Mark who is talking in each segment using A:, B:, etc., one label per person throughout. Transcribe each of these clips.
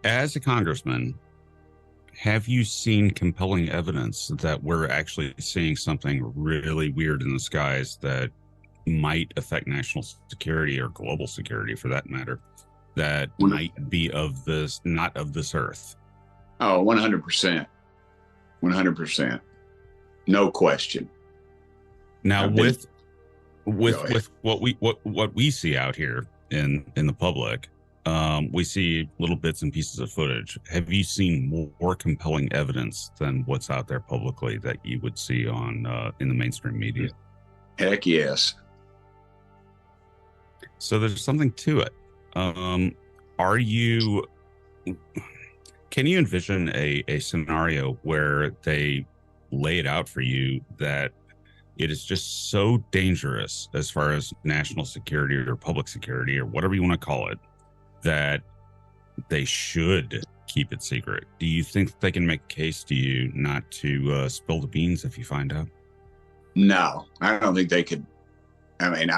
A: As a congressman, have you seen compelling evidence that we're actually seeing something really weird in the skies that might affect national security or global security, for that matter, that might be of this, not of this earth?
B: Oh, 100%. 100%. No question.
A: Now, with what we see out here in the public, we see little bits and pieces of footage. Have you seen more compelling evidence than what's out there publicly that you would see on in the mainstream media?
B: Heck yes.
A: So there's something to it. Can you envision a scenario where they lay it out for you that it is just so dangerous as far as national security or public security or whatever you want to call it, that they should keep it secret? Do you think they can make a case to you not to spill the beans if you find out?
B: No, I don't think they could. I mean,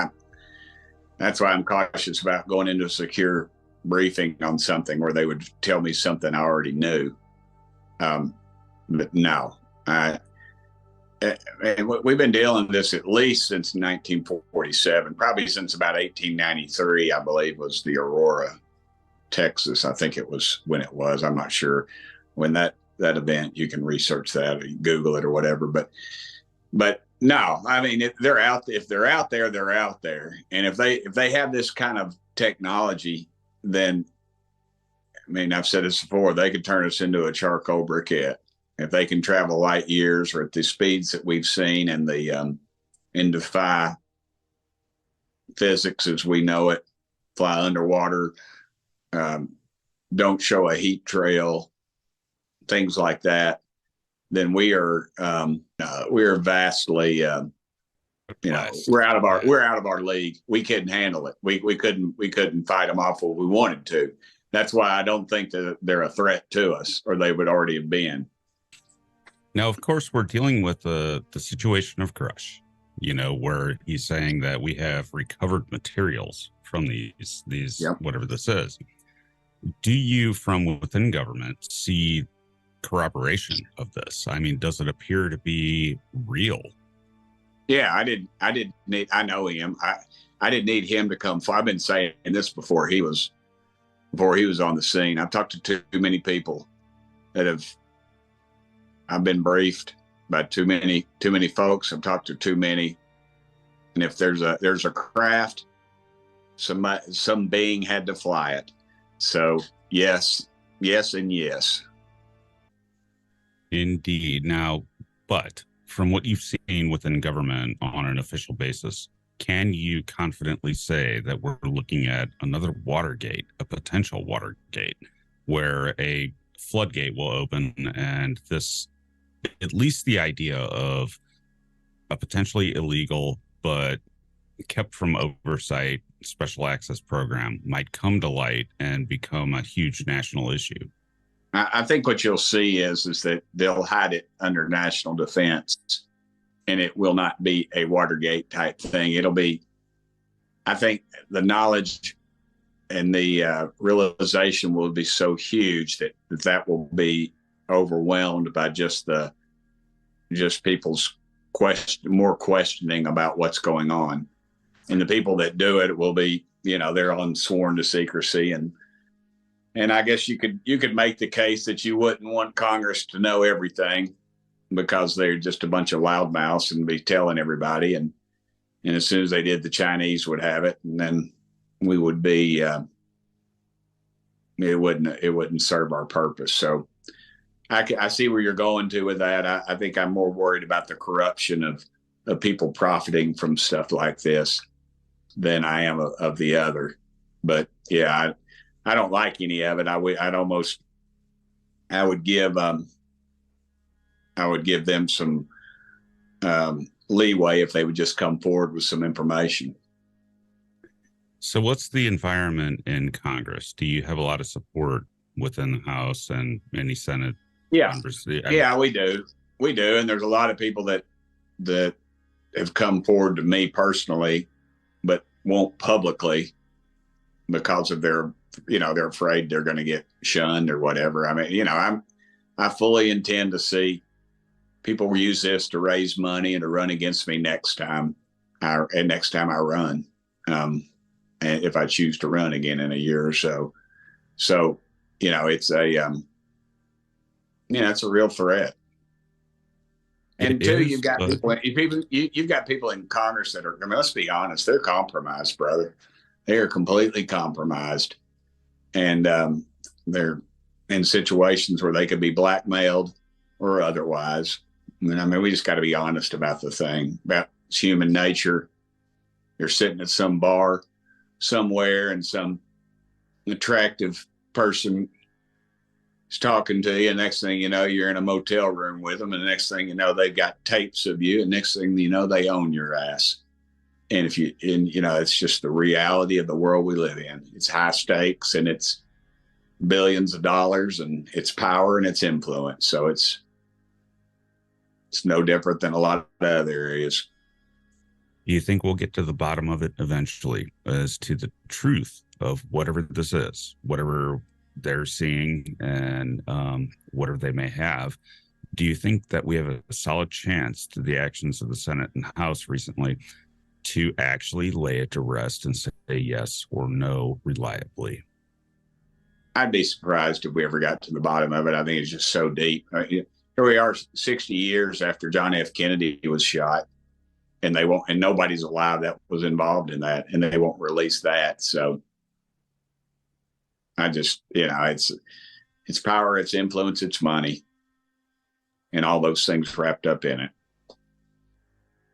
B: that's why I'm cautious about going into a secure briefing on something where they would tell me something I already knew. But no, we've been dealing with this at least since 1947, probably since about 1893, I believe, was the Aurora, Texas. I think it was when it was. I'm not sure when that event. You can research that or Google it or whatever. But no, I mean, if they're out there, they're out there. And if they have this kind of technology, then, I mean, I've said this before, they could turn us into a charcoal briquette. If they can travel light years or at the speeds that we've seen and and defy physics as we know it, fly underwater, don't show a heat trail, things like that, then we are vastly, we're out of our league. We couldn't handle it. We couldn't fight them off what we wanted to. That's why I don't think that they're a threat to us, or they would already have been.
A: Now, of course, we're dealing with the situation of Crush, where he's saying that we have recovered materials from these yep. Whatever this is. Do you, from within government, see corroboration of this? I mean, does it appear to be real?
B: Yeah, I know him. I didn't need him to come. I've been saying this before he was on the scene. I've talked to too many people I've been briefed by too many folks. I've talked to too many. And if there's a craft, some being had to fly it. So yes, and yes.
A: Indeed. Now, but from what you've seen within government on an official basis, can you confidently say that we're looking at another Watergate, a potential Watergate, where a floodgate will open and this, at least the idea of a potentially illegal but kept from oversight special access program might come to light and become a huge national issue?
B: I think what you'll see is that they'll hide it under national defense, and it will not be a Watergate type thing. It'll be, I think the knowledge and the realization will be so huge that will be overwhelmed by just people's more questioning about what's going on. And the people that do it will be, they're unsworn to secrecy. And I guess you could make the case that you wouldn't want Congress to know everything because they're just a bunch of loudmouths and be telling everybody. And as soon as they did, the Chinese would have it, and then we would be, it wouldn't serve our purpose. So I see where you're going to with that. I think I'm more worried about the corruption of people profiting from stuff like this than I am of the other. But yeah, I don't like any of it. I would give them some leeway if they would just come forward with some information.
A: So what's the environment in Congress? Do you have a lot of support within the House and any Senate?
B: Yeah, yeah, we do. And there's a lot of people that have come forward to me personally, but won't publicly because of their they're afraid they're going to get shunned or whatever. I mean, I fully intend to see people use this to raise money and to run against me next time I run, and if I choose to run again in a year or so. So, it's it's a real threat. And two, you've got people in Congress that are, I mean, let's be honest, they're compromised, brother. They are completely compromised, and they're in situations where they could be blackmailed or otherwise. I mean, we just got to be honest about the thing, about human nature. You're sitting at some bar somewhere, and some attractive person is talking to you. And next thing you know, you're in a motel room with them. And the next thing you know, they've got tapes of you. And next thing you know, they own your ass. And it's just the reality of the world we live in. It's high stakes, and it's billions of dollars, and it's power and it's influence. So it's no different than a lot of other areas.
A: Do you think we'll get to the bottom of it eventually as to the truth of whatever this is, whatever they're seeing, and whatever they may have? Do you think that we have a solid chance to the actions of the Senate and House recently to actually lay it to rest and say yes or no reliably?
B: I'd be surprised if we ever got to the bottom of it. I think it's just so deep. Here we are 60 years after John F. Kennedy was shot, and nobody's alive that was involved in that, and they won't release that. So I just, it's power, it's influence, it's money, and all those things wrapped up in it.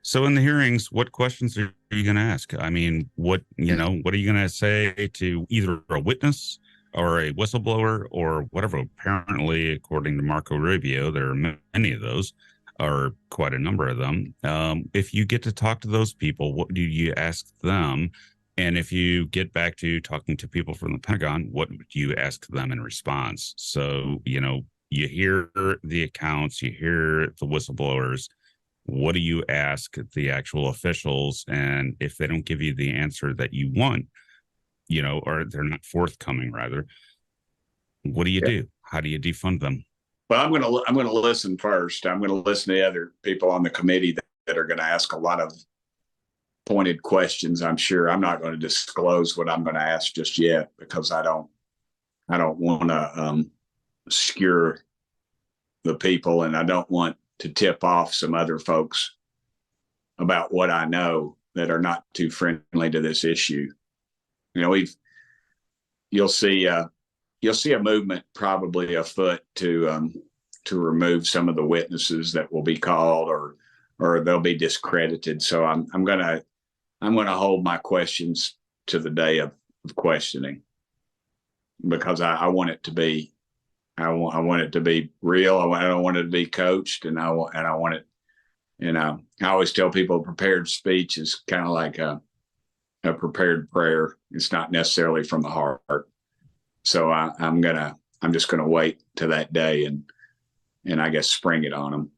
A: So in the hearings, what questions are you going to ask? I mean, what are you going to say to either a witness or a whistleblower or whatever? Apparently, according to Marco Rubio, there are many of those, or quite a number of them. If you get to talk to those people, what do you ask them? And if you get back to talking to people from the Pentagon, what would you ask them in response? So, you hear the accounts, you hear the whistleblowers. What do you ask the actual officials? And if they don't give you the answer that you want, or they're not forthcoming, rather, what do you do? How do you defund them?
B: Well, I'm going to listen first. I'm going to listen to other people on the committee that are going to ask a lot of pointed questions. I'm sure I'm not going to disclose what I'm going to ask just yet, because I don't want to skewer the people, and I don't want to tip off some other folks about what I know that are not too friendly to this issue. You'll see a movement probably afoot to remove some of the witnesses that will be called, or they'll be discredited. So I'm gonna hold my questions to the day of questioning, because I want it to be I want it to be real. I don't want it to be coached, and I want it. I always tell people a prepared speech is kind of like a prepared prayer. It's not necessarily from the heart. So I'm just gonna wait to that day and I guess spring it on them.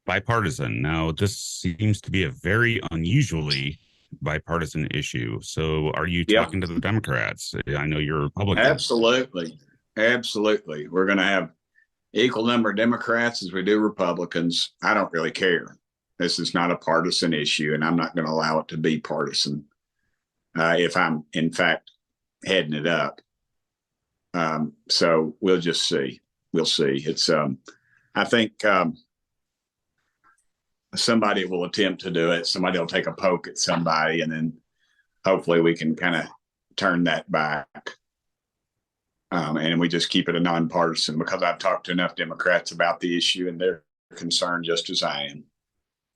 A: Bipartisan. Now, this seems to be a very unusually bipartisan issue. So are you talking to the Democrats? I know you're Republican.
B: Absolutely. We're going to have equal number of Democrats as we do Republicans. I don't really care. This is not a partisan issue, and I'm not going to allow it to be partisan if I'm, in fact, heading it up. So we'll just see. We'll see. It's, I think somebody will attempt to do it. Somebody will take a poke at somebody, and then hopefully we can kind of turn that back. And we just keep it a nonpartisan, because I've talked to enough Democrats about the issue, and they're concerned just as I am,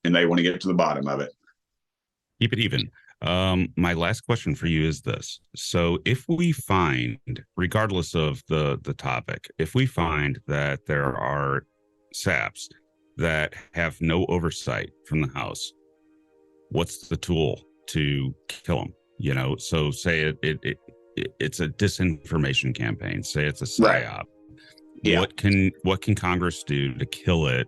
B: and they want to get to the bottom of it.
A: Keep it even. My last question for you is this. So if we find, regardless of the topic, if we find that there are SAPs that have no oversight from the House, what's the tool to kill them? So say it's a disinformation campaign. Say it's a psyop.
B: Right. Yeah.
A: What can Congress do to kill it?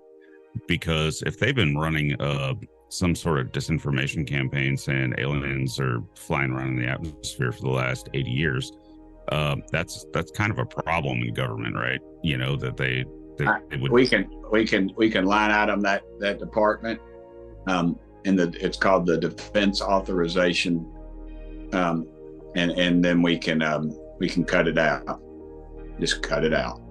A: Because if they've been running a some sort of disinformation campaign saying aliens are flying around in the atmosphere for the last 80 years, that's kind of a problem in government, right? You know, that they would.
B: We can line item that department, and it's called the Defense Authorization, and then we can cut it out. Just cut it out.